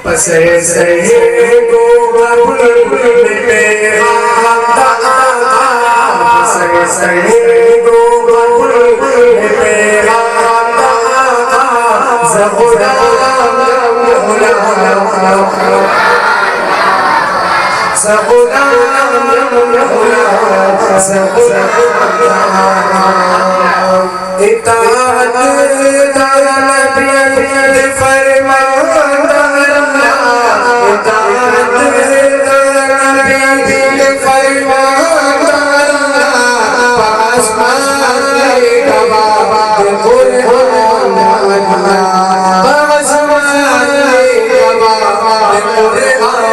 पसे सहे को बुलबुल मेरा पसे सहे को बुलबुल मेरा ज़हुरा इताअत नबी फरमान इताअत नबी फरमान आसमान का बाबा कुरान आसमान का बाबा कुरान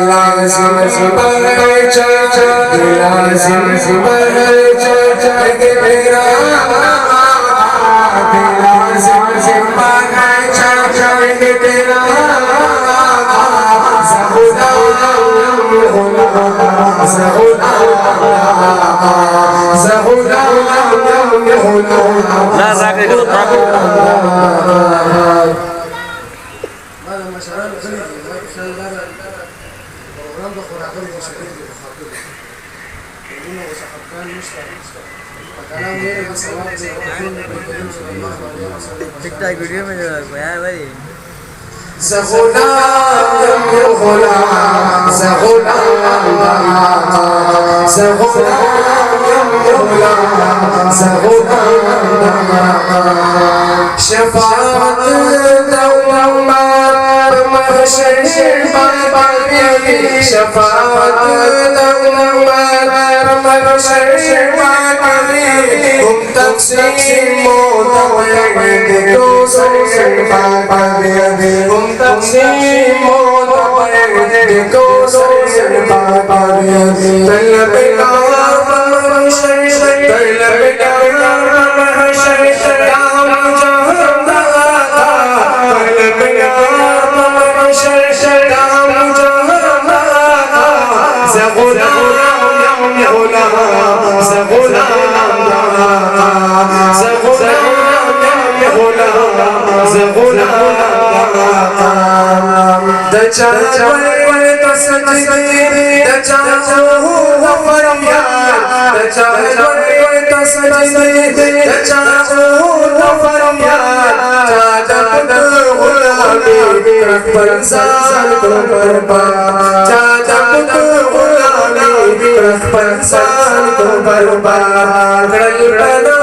लाज़िम पर चर्चा लाज़िम पर चर्चा के मेरा लाज़िम पर चर्चा के तेरा ज़हुरा ज़हुरा ज़हुरा لا راك टिकटॉक वीडियो में जो है भाई ज़हुरा ज़हुरा ज़हुरा ज़हुरा ज़हुरा शफ़ाअत दौलत महशर बाबा की शफ़ाअत दौलत महशर बाबा की हम तक़सीम मोतवैद को सर बाबा की हम तक़सीम मोतवैद को सर बाबा की तलब महशर तलब महशर राम जहां तलब महशर राम जहां ज़हुरा ज़हुरा ज़हुरा दचा पर तसजी दचा हो फरियाद दचा पर तसजी दचा हो फरियाद चादर गुलाबी पर साल पर चादर गुलाबी पर साल पर गल बना गल बना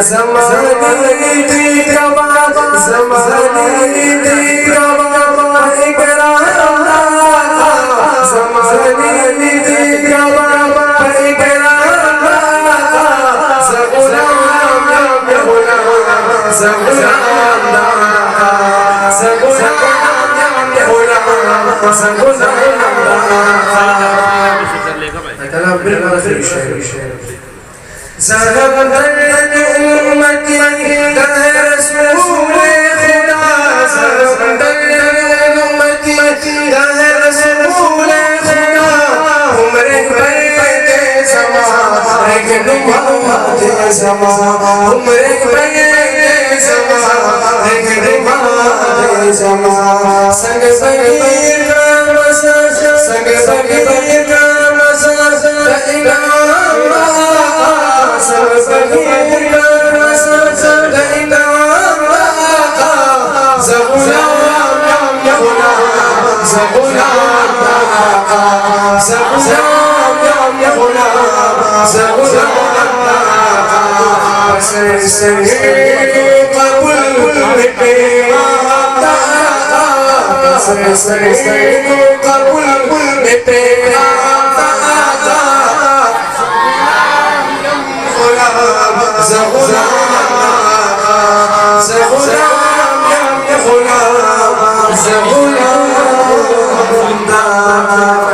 ज़माने दी गवा ज़माने दी गवा इकरार ज़माने दी गवा इकरार ज़हुरा ज़हुरा ज़हब दर्द उम्मती कहे रसूल खुदा ज़हब दर्द उम्मती कहे रसूल खुदा उम्रे बैते समा एक नुमात समा उम्रे बैते समा एक नुमात समा संग बगीर का मसा संग बगीर का मसा सही कबूल पे कबूल में पेड़ा غلام